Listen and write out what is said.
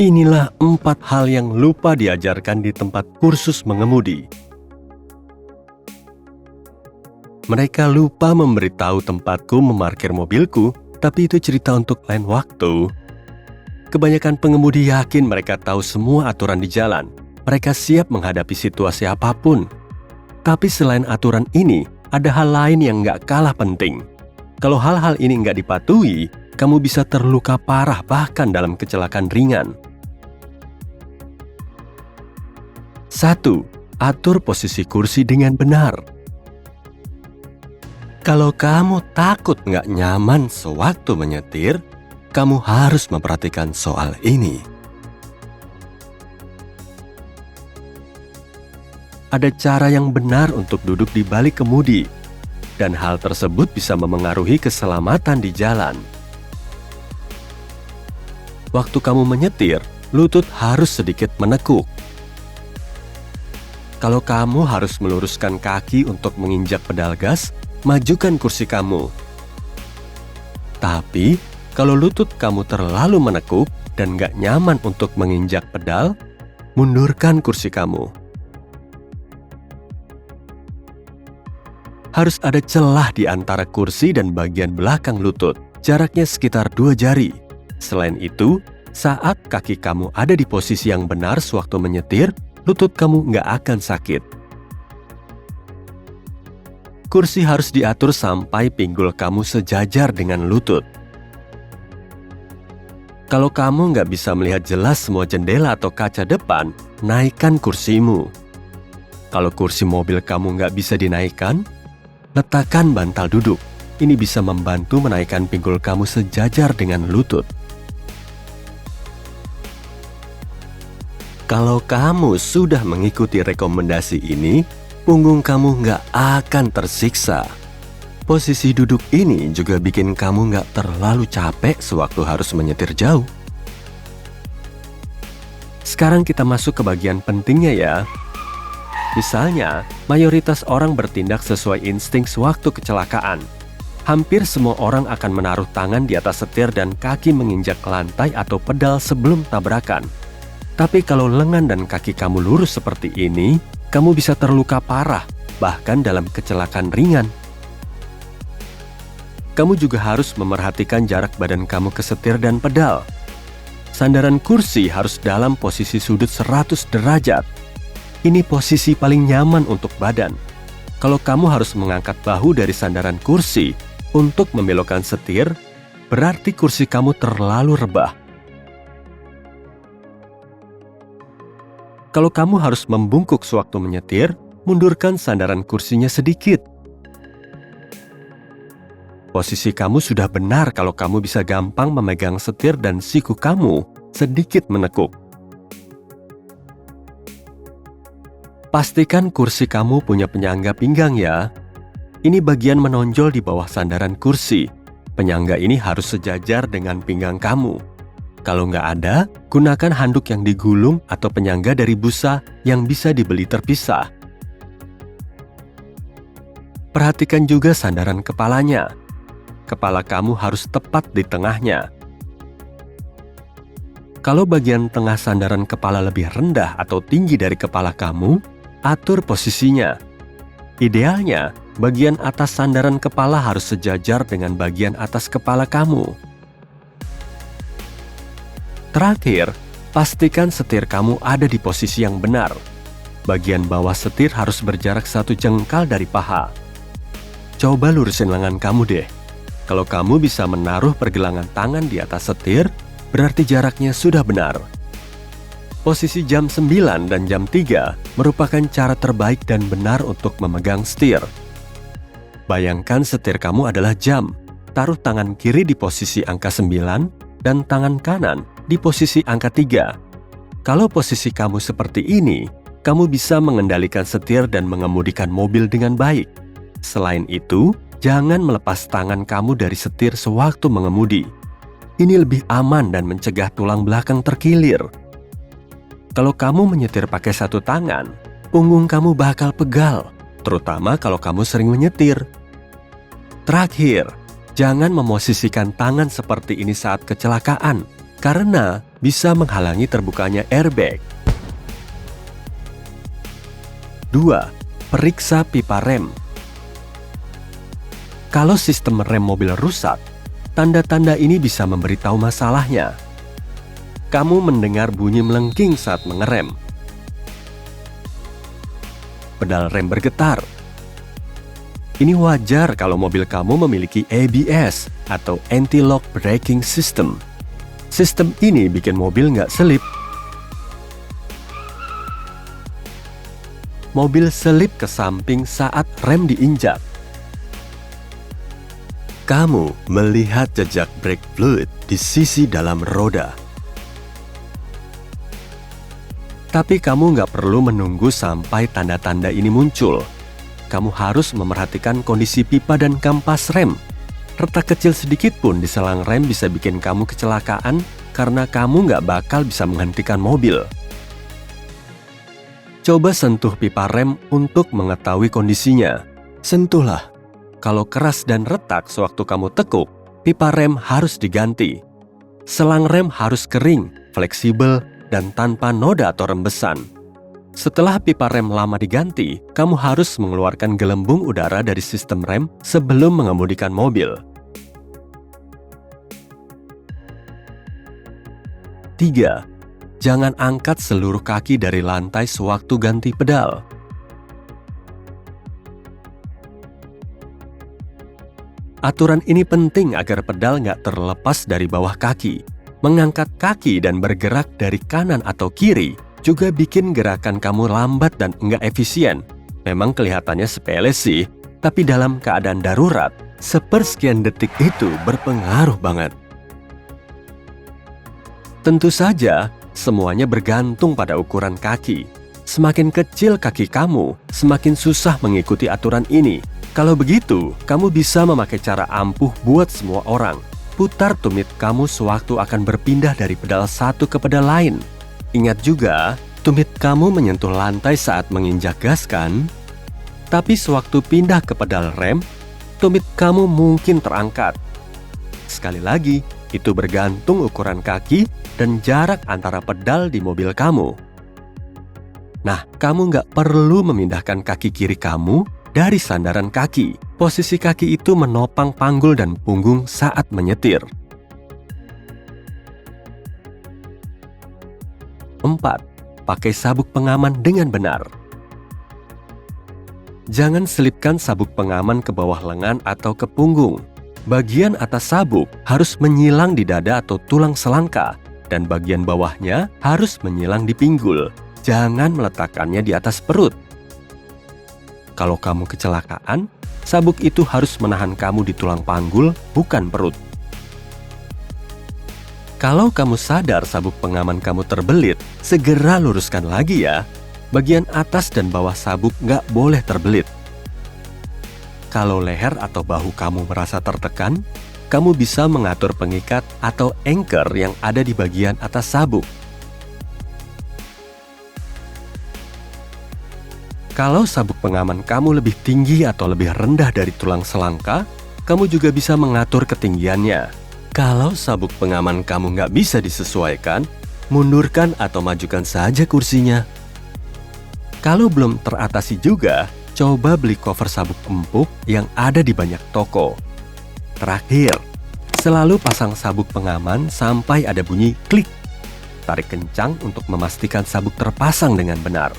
Inilah 4 hal yang lupa diajarkan di tempat kursus mengemudi. Mereka lupa memberitahu tempatku memarkir mobilku, tapi itu cerita untuk lain waktu. Kebanyakan pengemudi yakin mereka tahu semua aturan di jalan. Mereka siap menghadapi situasi apapun. Tapi selain aturan ini, ada hal lain yang nggak kalah penting. Kalau hal-hal ini nggak dipatuhi, kamu bisa terluka parah bahkan dalam kecelakaan ringan. 1. Atur posisi kursi dengan benar. Kalau kamu takut nggak nyaman sewaktu menyetir, kamu harus memperhatikan soal ini. Ada cara yang benar untuk duduk di balik kemudi, dan hal tersebut bisa memengaruhi keselamatan di jalan. Waktu kamu menyetir, lutut harus sedikit menekuk. Kalau kamu harus meluruskan kaki untuk menginjak pedal gas, majukan kursi kamu. Tapi, kalau lutut kamu terlalu menekuk dan gak nyaman untuk menginjak pedal, mundurkan kursi kamu. Harus ada celah di antara kursi dan bagian belakang lutut, jaraknya sekitar 2 jari. Selain itu, saat kaki kamu ada di posisi yang benar sewaktu menyetir, lutut kamu nggak akan sakit. Kursi harus diatur sampai pinggul kamu sejajar dengan lutut. Kalau kamu nggak bisa melihat jelas semua jendela atau kaca depan, naikkan kursimu. Kalau kursi mobil kamu nggak bisa dinaikkan, letakkan bantal duduk. Ini bisa membantu menaikkan pinggul kamu sejajar dengan lutut. Kalau kamu sudah mengikuti rekomendasi ini, punggung kamu nggak akan tersiksa. Posisi duduk ini juga bikin kamu nggak terlalu capek sewaktu harus menyetir jauh. Sekarang kita masuk ke bagian pentingnya ya. Misalnya, mayoritas orang bertindak sesuai insting sewaktu kecelakaan. Hampir semua orang akan menaruh tangan di atas setir dan kaki menginjak lantai atau pedal sebelum tabrakan. Tapi kalau lengan dan kaki kamu lurus seperti ini, kamu bisa terluka parah, bahkan dalam kecelakaan ringan. Kamu juga harus memerhatikan jarak badan kamu ke setir dan pedal. Sandaran kursi harus dalam posisi sudut 100 derajat. Ini posisi paling nyaman untuk badan. Kalau kamu harus mengangkat bahu dari sandaran kursi untuk membelokkan setir, berarti kursi kamu terlalu rebah. Kalau kamu harus membungkuk sewaktu menyetir, mundurkan sandaran kursinya sedikit. Posisi kamu sudah benar kalau kamu bisa gampang memegang setir dan siku kamu sedikit menekuk. Pastikan kursi kamu punya penyangga pinggang ya. Ini bagian menonjol di bawah sandaran kursi. Penyangga ini harus sejajar dengan pinggang kamu. Kalau nggak ada, gunakan handuk yang digulung atau penyangga dari busa yang bisa dibeli terpisah. Perhatikan juga sandaran kepalanya. Kepala kamu harus tepat di tengahnya. Kalau bagian tengah sandaran kepala lebih rendah atau tinggi dari kepala kamu, atur posisinya. Idealnya, bagian atas sandaran kepala harus sejajar dengan bagian atas kepala kamu. Terakhir, pastikan setir kamu ada di posisi yang benar. Bagian bawah setir harus berjarak 1 jengkal dari paha. Coba lurusin lengan kamu deh. Kalau kamu bisa menaruh pergelangan tangan di atas setir, berarti jaraknya sudah benar. Posisi jam 9 dan jam 3 merupakan cara terbaik dan benar untuk memegang setir. Bayangkan setir kamu adalah jam. Taruh tangan kiri di posisi angka 9 dan tangan kanan di posisi angka 3. Kalau posisi kamu seperti ini, kamu bisa mengendalikan setir dan mengemudikan mobil dengan baik. Selain itu, jangan melepas tangan kamu dari setir sewaktu mengemudi. Ini lebih aman dan mencegah tulang belakang terkilir. Kalau kamu menyetir pakai satu tangan, punggung kamu bakal pegal, terutama kalau kamu sering menyetir. Terakhir, jangan memosisikan tangan seperti ini saat kecelakaan. karena bisa menghalangi terbukanya airbag. 2. Periksa pipa rem. Kalau sistem rem mobil rusak, tanda-tanda ini bisa memberitahu masalahnya. Kamu mendengar bunyi melengking saat mengerem. Pedal rem bergetar. Ini wajar kalau mobil kamu memiliki ABS atau Anti-Lock Braking System. Sistem ini bikin mobil nggak selip. Mobil selip ke samping saat rem diinjak. Kamu melihat jejak brake fluid di sisi dalam roda. Tapi kamu nggak perlu menunggu sampai tanda-tanda ini muncul. Kamu harus memerhatikan kondisi pipa dan kampas rem. Retak kecil sedikit pun di selang rem bisa bikin kamu kecelakaan karena kamu nggak bakal bisa menghentikan mobil. Coba sentuh pipa rem untuk mengetahui kondisinya. Sentuhlah. Kalau keras dan retak sewaktu kamu tekuk, pipa rem harus diganti. Selang rem harus kering, fleksibel, dan tanpa noda atau rembesan. Setelah pipa rem lama diganti, kamu harus mengeluarkan gelembung udara dari sistem rem sebelum mengemudikan mobil. 3. Jangan angkat seluruh kaki dari lantai sewaktu ganti pedal. Aturan ini penting agar pedal nggak terlepas dari bawah kaki. Mengangkat kaki dan bergerak dari kanan atau kiri juga bikin gerakan kamu lambat dan nggak efisien. Memang kelihatannya sepele sih, tapi dalam keadaan darurat, sepersekian detik itu berpengaruh banget. Tentu saja, semuanya bergantung pada ukuran kaki. Semakin kecil kaki kamu, semakin susah mengikuti aturan ini. Kalau begitu, kamu bisa memakai cara ampuh buat semua orang. Putar tumit kamu sewaktu akan berpindah dari pedal satu ke pedal lain. Ingat juga, tumit kamu menyentuh lantai saat menginjak gas kan? Tapi sewaktu pindah ke pedal rem, tumit kamu mungkin terangkat. Sekali lagi, itu bergantung ukuran kaki dan jarak antara pedal di mobil kamu. Nah, kamu nggak perlu memindahkan kaki kiri kamu dari sandaran kaki. Posisi kaki itu menopang panggul dan punggung saat menyetir. 4. Pakai sabuk pengaman dengan benar. Jangan selipkan sabuk pengaman ke bawah lengan atau ke punggung. Bagian atas sabuk harus menyilang di dada atau tulang selangka, dan bagian bawahnya harus menyilang di pinggul. Jangan meletakkannya di atas perut. Kalau kamu kecelakaan, sabuk itu harus menahan kamu di tulang panggul, bukan perut. Kalau kamu sadar sabuk pengaman kamu terbelit, segera luruskan lagi ya. Bagian atas dan bawah sabuk nggak boleh terbelit. Kalau leher atau bahu kamu merasa tertekan, kamu bisa mengatur pengikat atau anchor yang ada di bagian atas sabuk. Kalau sabuk pengaman kamu lebih tinggi atau lebih rendah dari tulang selangka, kamu juga bisa mengatur ketinggiannya. Kalau sabuk pengaman kamu nggak bisa disesuaikan, mundurkan atau majukan saja kursinya. Kalau belum teratasi juga, coba beli cover sabuk empuk yang ada di banyak toko. Terakhir, selalu pasang sabuk pengaman sampai ada bunyi klik. Tarik kencang untuk memastikan sabuk terpasang dengan benar.